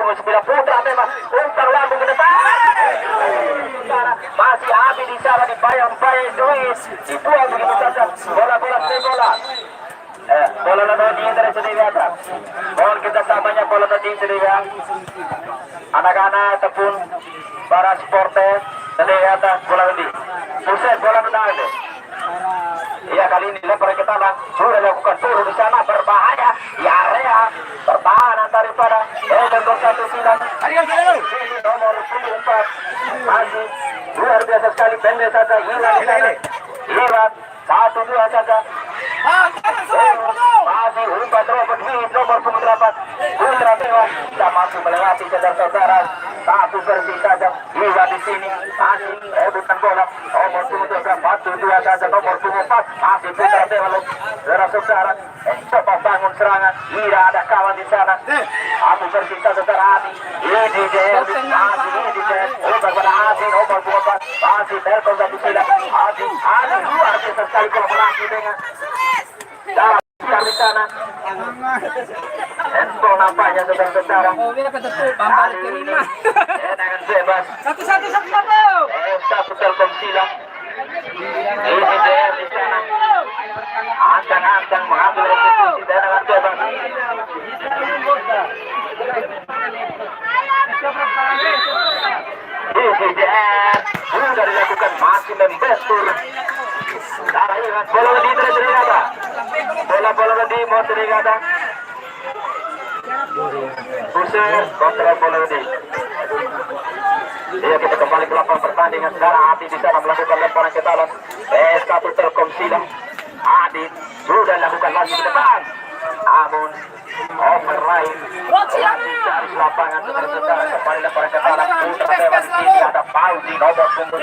nomor 9 Putra tembak umpan lambung ke depan. Masih Abi di sana dibayang-bayang Duis dibuang begitu saja bola stay bola. Bola tadi dari sendiri atas. Mohon kita samanya bola tadi sendiri ya. Anak-anak ataupun para supporter sendiri atas bola tadi. Pusat bola tadi. Iya kali ini lempar ke tanah sudah lakukan turun di sana berbahaya di area pertahanan daripada nomor 1 Silang. Nomor 4 masih luar biasa sekali pendek saja hilang di sana. Hilang 1-2 saja. Masih umpan Robert Witt nomor 8 Putra Dewa bisa masuk melewati saudara-saudara satu versi saja juga di sini masih rebutan bola nomor 4 saja nomor 4 masih Putra Dewa saudara-saudara coba bangun serangan tidak ada kawan di sana satu versi saudara Adi ini masih umpan pada Adi nomor 4 masih Telkom satu sila Adi luar biasa sekali kolaborasi dengan di sana. Handball nampaknya saudara-saudara. Kali ini dengan bebas. Satu Telkom Silang. Ini DM di sana. Ancang-ancang mengambil eksekusi dengan bebas. Ini DM sudah dilakukan masih membestur. Bola di terjadi bola di mau terjadi pusing kontrol bola di dia kita kembali ke lapangan pertandingan sekarang Adi di sana melakukan lemparan ke dalam S1 Telkom Silang Adi sudah lakukan lagi ke depan namun override dari lapangan saudara-saudara kembali lemparan ke dalam Putra Dewa di sini ada Paudi nomor 2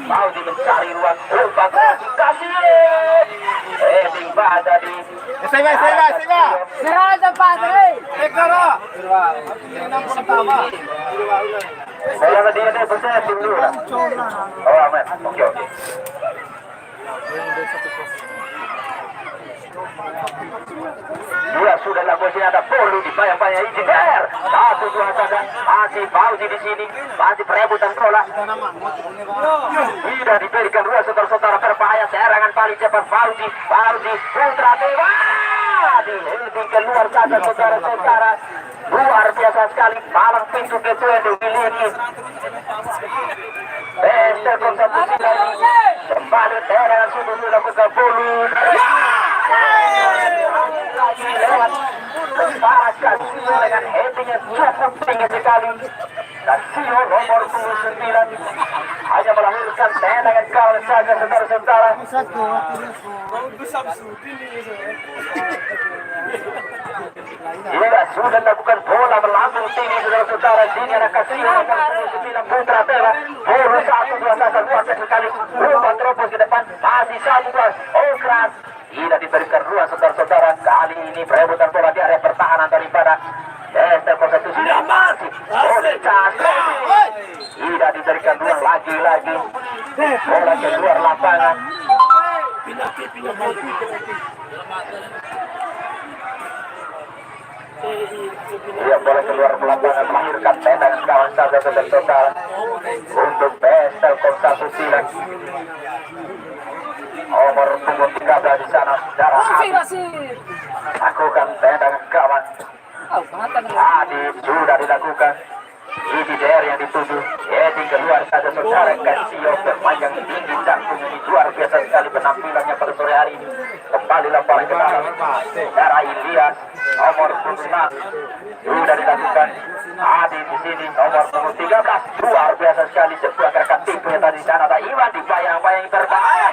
Paudi mencari ruang umpan kasih pada di Serada padre. bola dia ini besar dulu. Oh aman. Oke. Dia sudah lakukan ada polu di bayang-bayang ini der. 1-2 saja. Masih Fauzi di sini. Masih perebutan bola. Tidak diberikan ruang saudara-saudara berbahaya serangan paling cepat Fauzi Putra Dewa. Dihenti keluar saja saudara-saudara. Luar biasa sekali palang pintu gitu yang dimiliki. Telkom satu Silang kembali dengan sudah dilakukan polu. Lewat tentara Casio dengan heading yang cukup tinggi sekali. Casio nomor 29 hanya melahirkan tendangan kawan saja saudara-saudara. Ia sudah lakukan bola melambung tinggi saudara-saudara. Sini ada Casio nomor 29 Putra Dewa. Bola 1-2 saja kuat sekali. Umpan terobos ke depan masih 1-2. Oh keras. Tidak diberikan ruang saudara-saudara. Kali ini perebutan bola di area pertahanan daripada Telkom satu Silang masih tidak diberikan ruang lagi-lagi. Bola keluar lapangan. Dia bola keluar lapangan melahirkan tendangan kawan saja saudara-saudara untuk Telkom satu Silang. Nomor 13 di sana saudara lakukan tendangan kawan. Tadi sudah dilakukan. Ini daerah yang dituju. Jadi keluar saja saudara. Casio berpanjang tinggi canggung ini luar biasa sekali penampilannya pada sore hari ini. Kembali lemparan ke dalam. Saudara Ilyas nomor 16 sudah dilakukan. Adi di sini nomor 13 luar biasa sekali sebuah gerakan tipu yang tadi di sana. Ada Iwan dibayang-bayang berbahaya.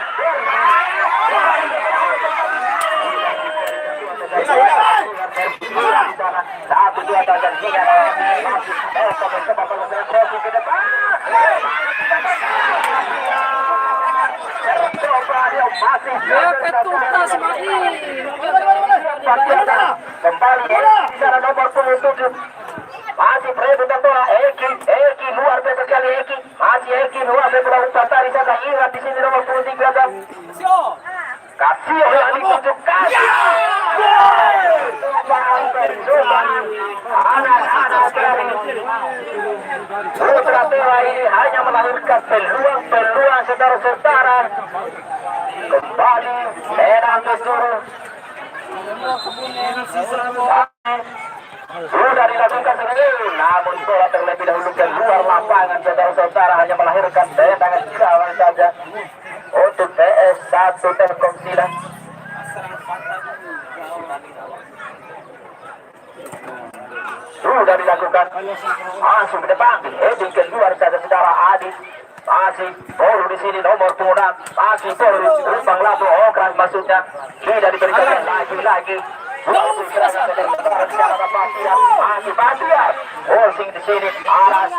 Satu dua dan tiga ke depan. Kembali secara nomor 27 masih perebutan bola Eki luar biasa sekali Eki masih Eki luar biasa bola umpan tadi saja ingat di sini nomor 23 Casio yang ditunjukkan anak-anak hati-hati. Putra Dewa ini hanya melahirkan peluang-peluang saudara-saudara. Kembali Enam Pesuru. Sudah dilakukan sendiri, namun bola terlebih dahulu keluar lapangan. Saudara-saudara hanya melahirkan tendangan gawang saja untuk PS1 Telkom Silang. Sudah dilakukan langsung ke depan, heading keluar saja saudara Adi. Masih baru di sini nomor pundak, masih baru Rupang Labu Okran maksudnya. Tidak diberikan lagi. Masih Batiar, Olsing di sini alas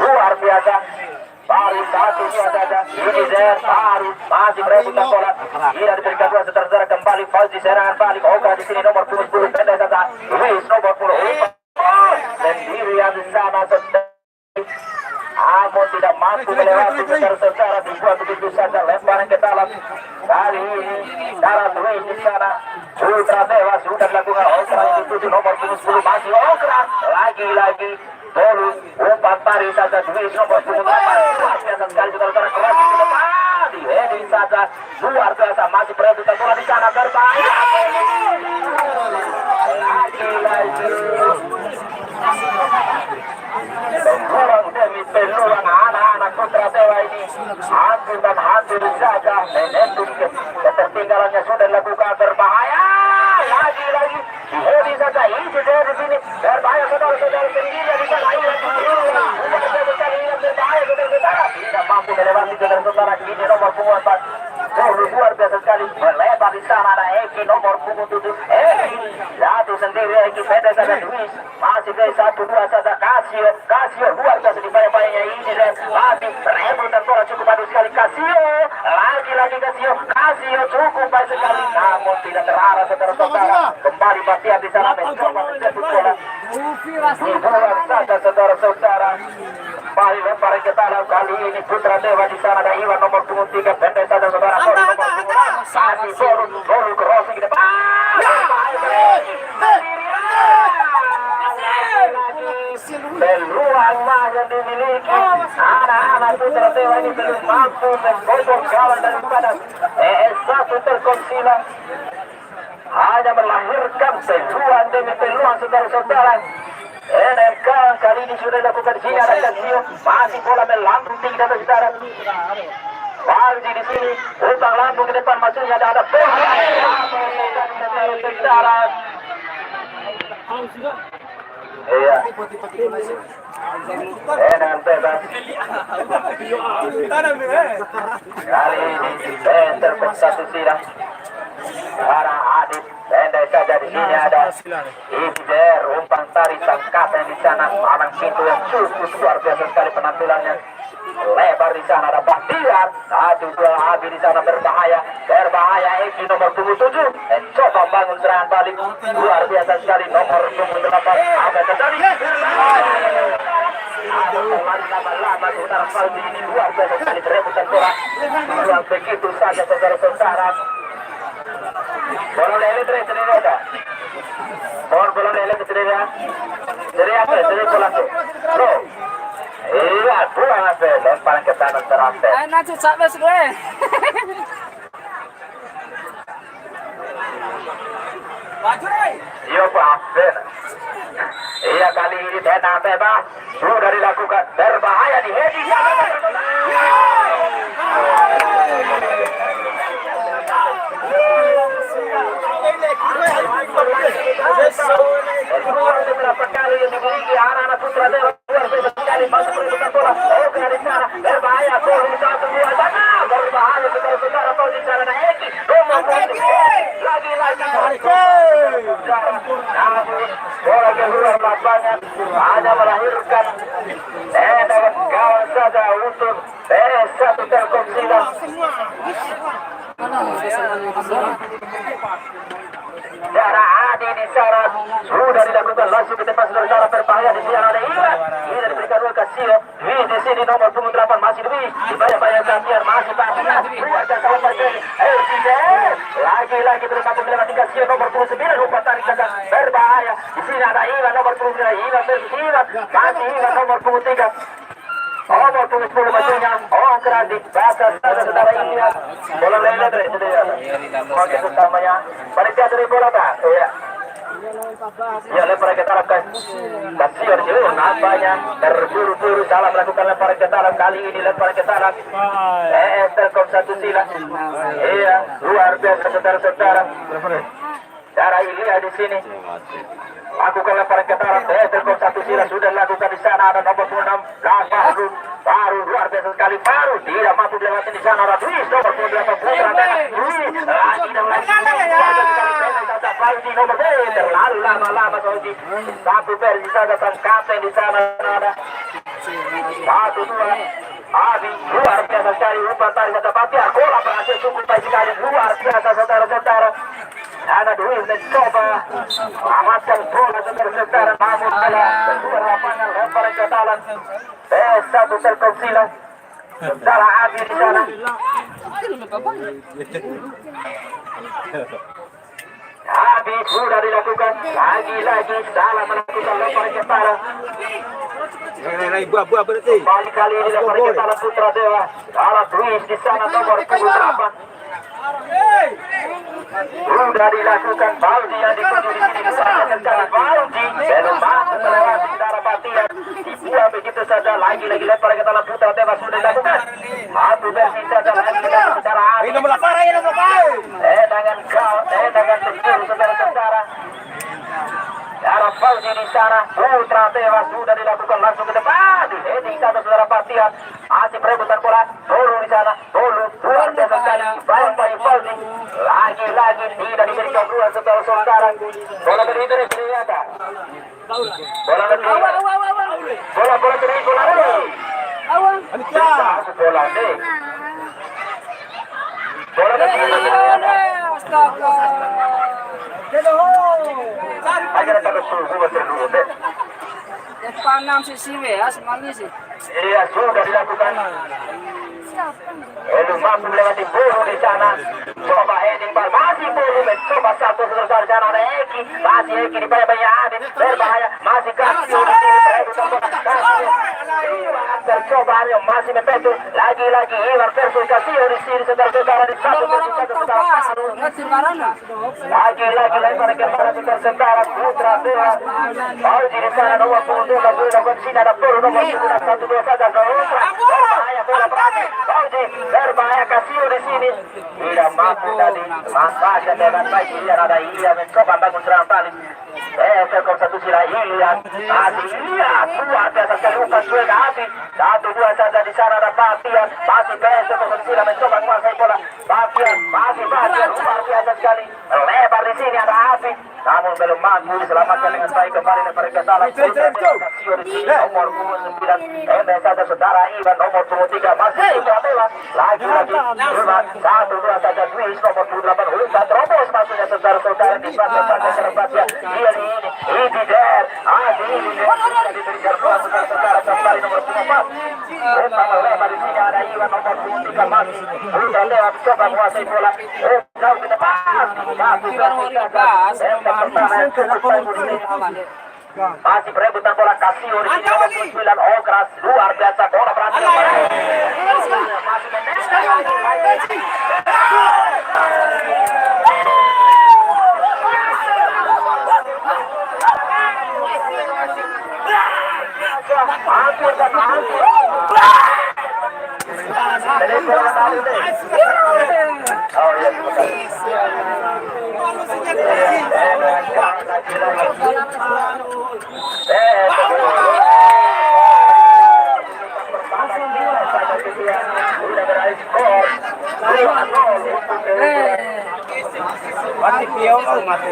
luar biasa. Baru satu saja, ini Zer baru masih berebutan bola. Tidak diberikan dua saudara kembali Fauzi serangan balik. Okran di sini nomor 10 pendek saja. Luis nomor 10 sendirian di sana saudara. Namun tidak mampu melewati saudara-saudara, dibuat begitu saja lemparan ke dalam. Kali ini dalam Luis di sana. Putra Dewa sudah dilakukan Okran dituju nomor 10 masih Okran lagi baru umpan tarik saja Luis nomor 10 luar biasa sekali saudara-saudara, keras ke depan di heading saja luar biasa, masih berebutan bola di sana, berbahaya lagi kurang demi peluang anak-anak Putra Dewa ini hancur dan hancur saja. Menentuk ketertinggalannya sudah dilakukan, berbahaya lagi di saja isi dari sini, berbahaya saudara-saudara sendiri di sana. Berbahaya saudara-saudara, tidak mampu melewati saudara-saudara. Ini nomor punggung 4 luar biasa sekali, melebar di sana ada Eki nomor punggung 7. Eki jatuh sendiri, Eki pendek saja Luis masih dari 1-2 saja. Casio luar biasa di bayang-bayangnya ini dan masih rebutan bola cukup bagus sekali. Casio lagi Casio cukup baik sekali, namun tidak terarah saudara-saudara. Kembali Batiar di sana mencoba menjemput bola dibuang saja saudara-saudara. Kembali lempar ke dalam, kali ini Putra Dewa di sana ada Iwan nomor 23 pendek saja saudara. Masih baru crossing ke depan. Peluang yang dimiliki anak-anak Putra Dewa ini belum mampu membobol gawang daripada PS1 Telkom Silang. Hanya melahirkan peluang demi peluang saudara-saudara. NMK kali ini sudah dilakukan di sini, ada Casio masih bola melambung tinggi saudara. Fauzi di sini, utang lambung ke depan, maksudnya ada saudara. Iya. Dengan bebas. Kali ini Telkom 1 Silang. Para Adit pendek saja di sini ada Ibder umpan tarik sangkatan di sana, alang pintu yang cukup luar biasa sekali penampilannya. Lebar di sana ada Batiar, 1-2 Abi di sana, berbahaya Eki nomor 27 coba bangun serangan balik luar biasa sekali nomor 28 apa terjadi lama-lama saudara Fauzi ini luar biasa sekali berebutan bola luar begitu saja saudara-saudara. Bola lele terus sendiri ada bola lele sendiri ya sendiri bola tuh bro. Iya, pulang apa? Lemparan ke tanah terakhir. Ayo nanti sampai gue. Maju deh. Iya Pak. Iya, kali ini tenang bebas sudah dilakukan, berbahaya di heading. Beberapa kali yang dimiliki anak-anak Putra Dewa luar biasa sekali, masuk ke bola. Oke, dari sana berbahaya, gol 1-2 sana, berbahaya saudara-saudara. Kau di sana ada Eki, nomor lagi-lagi. Namun bola keluar lapangan hanya melahirkan tendangan gawang saja untuk PS1 Telkom Silang. Darah Adi di sana sudah dilakukan langsung ke depan saudara, berbahaya di sini ada Iwan. Ini diberikan dua Casio. Luis di sini nomor 28 masih Luis. Dibayang-bayang Batiar masih Batiar. Luar biasa umpan dari lagi-lagi terus mampu melewati Casio nomor 29 umpan tarik saja, berbahaya. Di sini ada Iwan nomor nomor 29 Iwan versus Iwan. Masih Iwan nomor 23. Nomor 10 bajunya. Oh Kerandi. Bahasa saudara Ilyas. Bola lele dari Oke utamanya. Panitia dari bola Pak. Iya. Ya lempar ke tarafkan. Kasihan jauh nampaknya terburu-buru salah melakukan lempar ke taraf kali ini lempar ke taraf. Telkom satu sila. Iya luar biasa saudara-saudara. Darah Ilya di sini. Lakukan lemparan ke taraf. Telkom satu sila sudah dilakukan di sana ada nomor 26. Baru luar biasa sekali baru tidak mampu dilewati di sana ada Luis nomor 28 Putra Luis lagi dan lagi Fauzi nomor 3 terlalu lama Fauzi satu versi saja sang kapten di sana ada 1-2 Abi luar biasa sekali umpan tarik kata Patiar bola berhasil cukup baik sekali luar biasa saudara-saudara Anak Luis mencoba amatkan bola saudara-saudara namun bola keluar lapangan lemparan ke dalam satu Telkom silang saudara Abi di sana Abi sudah dilakukan lagi-lagi salah melakukan lemparan ke dalam kali ini lemparan ke dalam Putra Dewa salah Luis di sana nomor 28 sudah dilakukan Baldi yang dituju di sini sekali Baldi belum mampu melewati darah Patian dibuang begitu saja lagi-lagi lempar ke dalam Putra Dewa sudah dilakukan satu versi saja lagi secara Abi dengan kau dengan betul saudara-saudara darah Baldi di sana Putra Dewa sudah dilakukan langsung ke depan heading satu saudara Patian masih perebutan bola dulu di sana dulu luar biasa sekali baik Baldi lagi-lagi tidak diberikan ruang saudara-saudara bola dari ternyata bola dari bola dari bola agar terus Panam si Siwe ya semuanya sih. Iya sudah dilakukan. Belum mampu melewati bulu di sana. Coba heading bal masih bulu mencoba satu saudara sana ada Eki masih Eki di banyak Adit berbahaya masih kasih tercoba masih mempetu lagi-lagi Iwan versus Kasio di sini saudara-saudara di satu lagi-lagi lempar ke sana saudara Putra Dewa Fauzi di sana nomor 22 nomor sini ada Puru nomor 1-2 saja berbahaya bola berani Fauzi berbahaya Kasio di sini tidak mampu tadi manfaatkan dengan baik Ilya ada Ilya mencoba bangun serangan balik Telkom satu sila Ilya masih Ilya luar biasa sekali umpan sudah habis 1-2 saja di sana ada Patian masih Telkom satu sila mencoba menguasai bola Patian masih Patian luar biasa sekali lebar di sini ada Abi namun belum mampu diselamatkan dengan baik kembali lebar ke dalam Kasio di sini nomor 29 saja saudara Iwan nomor 23 masih Putra Dewa lagi-lagi 1-2 saja Luis nomor 28 umpan terobos maksudnya saudara-saudara di bagian serbatnya dia ini der ini diberikan ruang saudara kembali nomor 24 umpan lebar di sini ada Iwan nomor 23 masih Putra Dewa coba menguasai bola jauh ke depan masih perebutan bola Kasio di sini nomor 9 Ogras luar biasa bola berhasil Mati pion